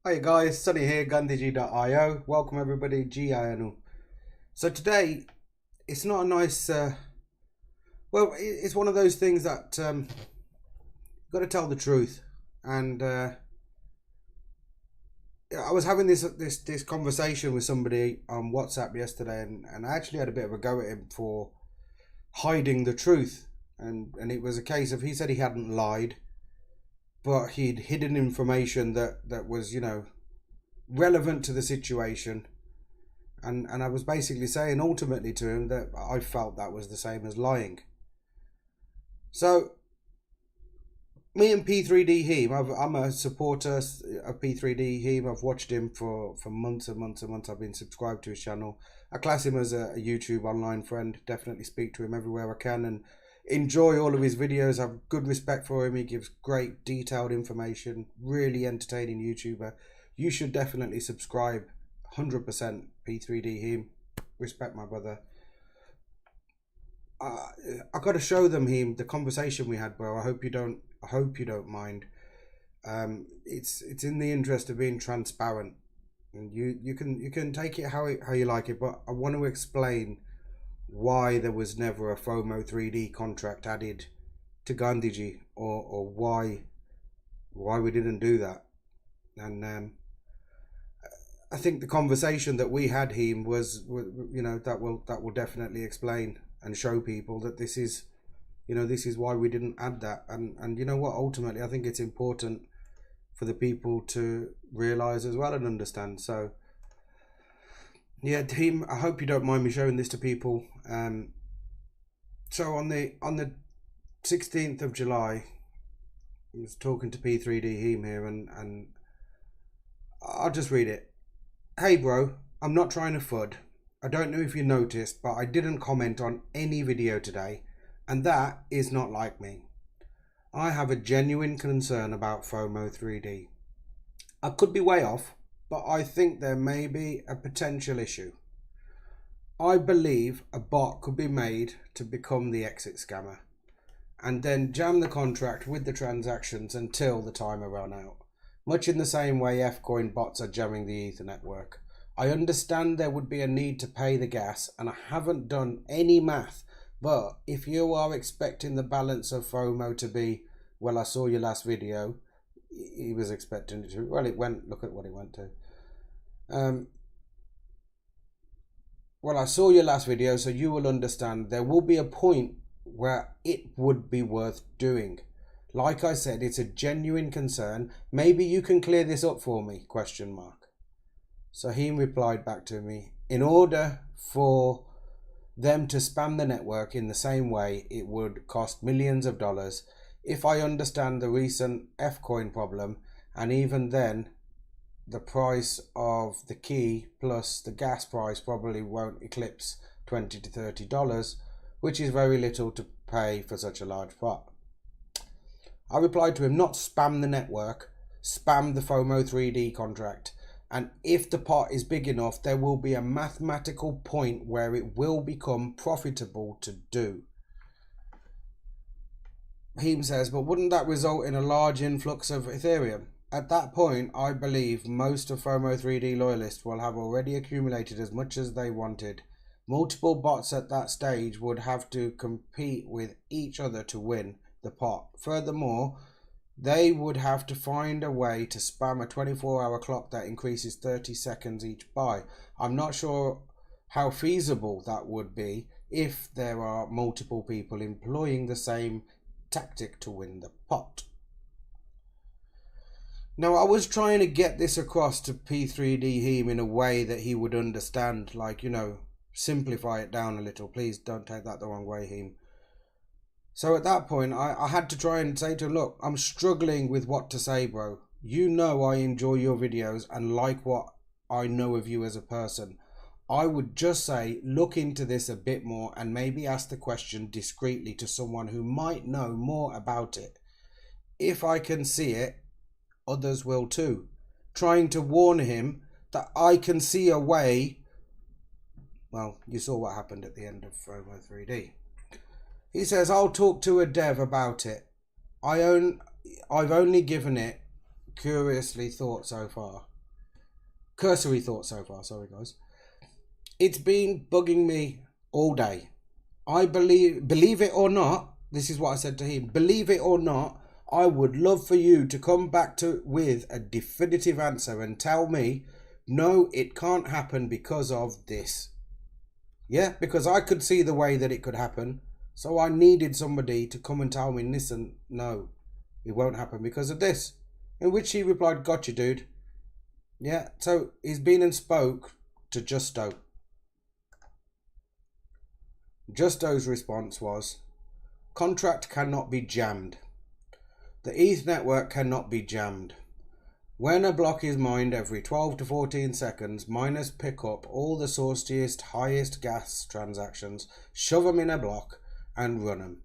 Hi guys, Sunny here, Gandhi.io. Welcome everybody, GINU. So today, it's not a nice, it's one of those things that you've got to tell the truth. And I was having this conversation with somebody on WhatsApp yesterday, and I actually had a bit of a go at him for hiding the truth. And it was a case of, he said he hadn't lied, but he'd hidden information that was, relevant to the situation. And I was basically saying ultimately to him that I felt that was the same as lying. So me and P3DHeem, I'm a supporter of P3DHeem. I've watched him for months and months and months. I've been subscribed to his channel. I class him as a YouTube online friend. Definitely speak to him everywhere I can and enjoy all of his videos. I have good respect for him. He gives great detailed information. Really entertaining YouTuber. You should definitely subscribe. 100% P3DHeem. Respect my brother. I got to show them him the conversation we had, bro. I hope you don't mind. It's in the interest of being transparent, and you can take it how you like it. But I want to explain why there was never a FOMO3d contract added to Gandhiji, or why we didn't do that. And I think the conversation that we had, him, was, that will definitely explain and show people that this is why we didn't add that. And you know what, ultimately I think it's important for the people to realize as well and understand. So yeah, team, I hope you don't mind me showing this to people. So on the 16th of July, I was talking to P3DHeem here, and I'll just read it. Hey bro, I'm not trying to FUD. I don't know if you noticed, but I didn't comment on any video today, and that is not like me. I have a genuine concern about FOMO3d. I could be way off, but I think there may be a potential issue. I believe a bot could be made to become the exit scammer, and then jam the contract with the transactions until the timer run out. Much in the same way Fcoin bots are jamming the Ether network. I understand there would be a need to pay the gas, and I haven't done any math, but if you are expecting the balance of FOMO to be, well, I saw your last video, he was expecting it to, well, it went, look at what it went to. Well, I saw your last video, so you will understand there will be a point where it would be worth doing. Like I said, it's a genuine concern. Maybe you can clear this up for me, question mark. So he replied back to me, in order for them to spam the network in the same way, it would cost millions of dollars. If I understand the recent Fcoin problem, and even then, the price of the key plus the gas price probably won't eclipse $20 to $30, which is very little to pay for such a large pot. I replied to him, not spam the network, spam the FOMO3d contract. And if the pot is big enough, there will be a mathematical point where it will become profitable to do. Heem says, but wouldn't that result in a large influx of Ethereum? At that point, I believe most of FOMO3d loyalists will have already accumulated as much as they wanted. Multiple bots at that stage would have to compete with each other to win the pot. Furthermore, they would have to find a way to spam a 24-hour clock that increases 30 seconds each buy. I'm not sure how feasible that would be if there are multiple people employing the same tactic to win the pot. Now, I was trying to get this across to P3DHeem in a way that he would understand, like, simplify it down a little. Please don't take that the wrong way, Heem. So at that point, I had to try and say to him, look, I'm struggling with what to say, bro. You know I enjoy your videos and like what I know of you as a person. I would just say, look into this a bit more and maybe ask the question discreetly to someone who might know more about it. If I can see it, others will too. Trying to warn him that I can see a way. Well, you saw what happened at the end of FOMO3d. He says, I'll talk to a dev about it. I've only given it curiously thought so far. cursory thought so far, sorry guys. It's been bugging me all day. I believe it or not, this is what I said to him, believe it or not, I would love for you to come back with a definitive answer and tell me, no, it can't happen because of this. Yeah, because I could see the way that it could happen. So I needed somebody to come and tell me, listen, no, it won't happen because of this. In which he replied, gotcha, dude. Yeah, so he's been and spoke to Justo. Justo's response was, contract cannot be jammed. The ETH network cannot be jammed. When a block is mined every 12 to 14 seconds, miners pick up all the sourciest, highest gas transactions, shove them in a block, and run them.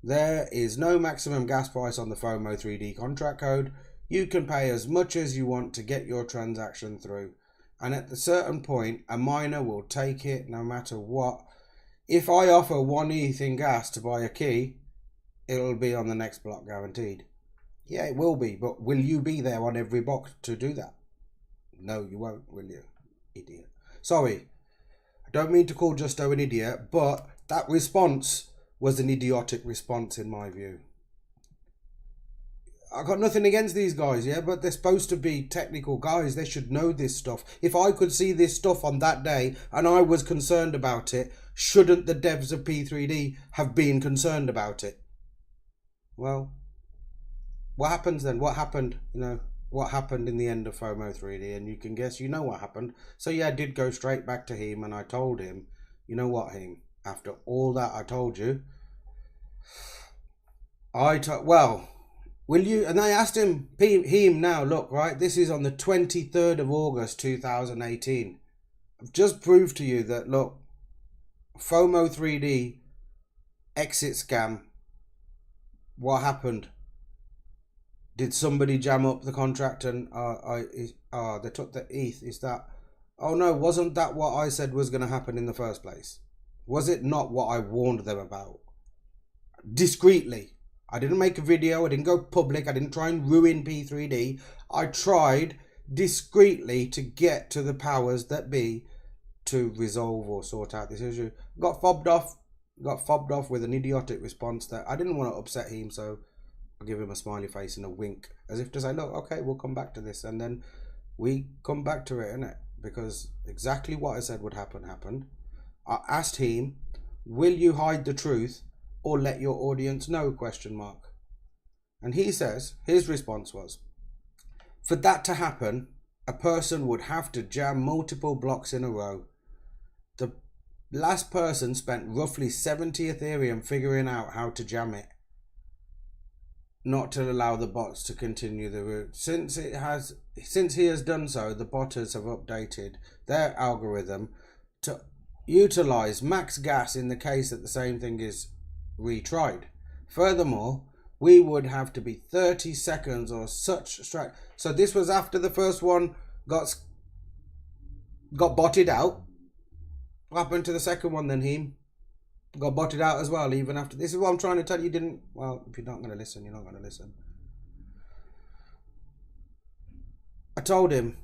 There is no maximum gas price on the FOMO3d contract code. You can pay as much as you want to get your transaction through. And at a certain point, a miner will take it no matter what. If I offer 1 ETH in gas to buy a key, it'll be on the next block guaranteed. Yeah, it will be, but will you be there on every block to do that? No, you won't, will you, idiot? Sorry, I don't mean to call Justo an idiot, but that response was an idiotic response in my view. I got nothing against these guys, yeah, but they're supposed to be technical guys. They should know this stuff. If I could see this stuff on that day and I was concerned about it, shouldn't the devs of P3D have been concerned about it? Well, what happens then? What happened? You know, what happened in the end of FOMO3d? And you can guess, you know what happened. So yeah, I did go straight back to Hind and I told him, you know what, Hind? After all that I told you, well, will you? And I asked him, Hind, now look, right, this is on the 23rd of August 2018. I've just proved to you that, look, FOMO3d exit scam. What happened? Did somebody jam up the contract and they took the ETH? Is that? Oh no, wasn't that what I said was going to happen in the first place? Was it not what I warned them about? Discreetly. I didn't make a video. I didn't go public. I didn't try and ruin P3D. I tried discreetly to get to the powers that be to resolve or sort out this issue. Got fobbed off with an idiotic response that I didn't want to upset him, so I'll give him a smiley face and a wink as if to say, look, okay, we'll come back to this. And then we come back to it, innit? Because exactly what I said would happen happened. I asked him, will you hide the truth or let your audience know, question mark. And he says, his response was, for that to happen, a person would have to jam multiple blocks in a row. The last person spent roughly 70 Ethereum figuring out how to jam it, not to allow the bots to continue the route. Since he has done so, the botters have updated their algorithm to utilize max gas in the case that the same thing is retried. Furthermore, we would have to be 30 seconds or such strike. So this was after the first one got botted out. What happened to the second one then, Hind? Got botted out as well, even after. This is what I'm trying to tell you. Didn't. Well, if you're not going to listen, you're not going to listen. I told him,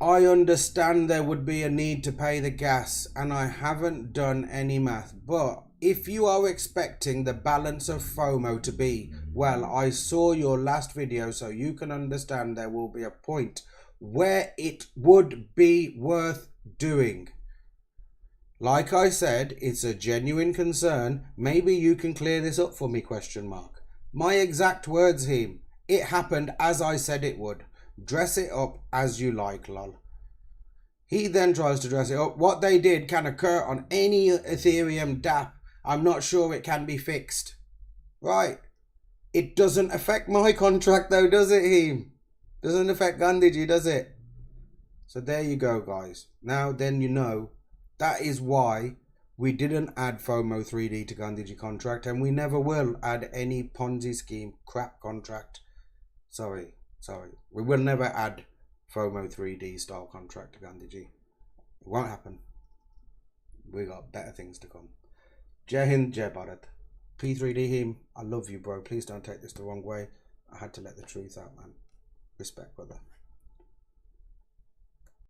I understand there would be a need to pay the gas, and I haven't done any math, but if you are expecting the balance of FOMO to be, well, I saw your last video, so you can understand there will be a point where it would be worth doing. Like I said, it's a genuine concern. Maybe you can clear this up for me, question mark. My exact words, Hind. It happened as I said it would. Dress it up as you like, lol. He then tries to dress it up. What they did can occur on any Ethereum DApp. I'm not sure it can be fixed. Right. It doesn't affect my contract though, does it, Hind? Doesn't affect Gandhi, does it? So there you go, guys. Now then you know. That is why we didn't add FOMO3d to Gandhi contract, and we never will add any Ponzi scheme crap contract. Sorry. We will never add FOMO3d style contract to Gandhi. It won't happen. We got better things to come. Jai Hind, Jai Bharat. P3DHeem, I love you, bro. Please don't take this the wrong way. I had to let the truth out, man. Respect, brother.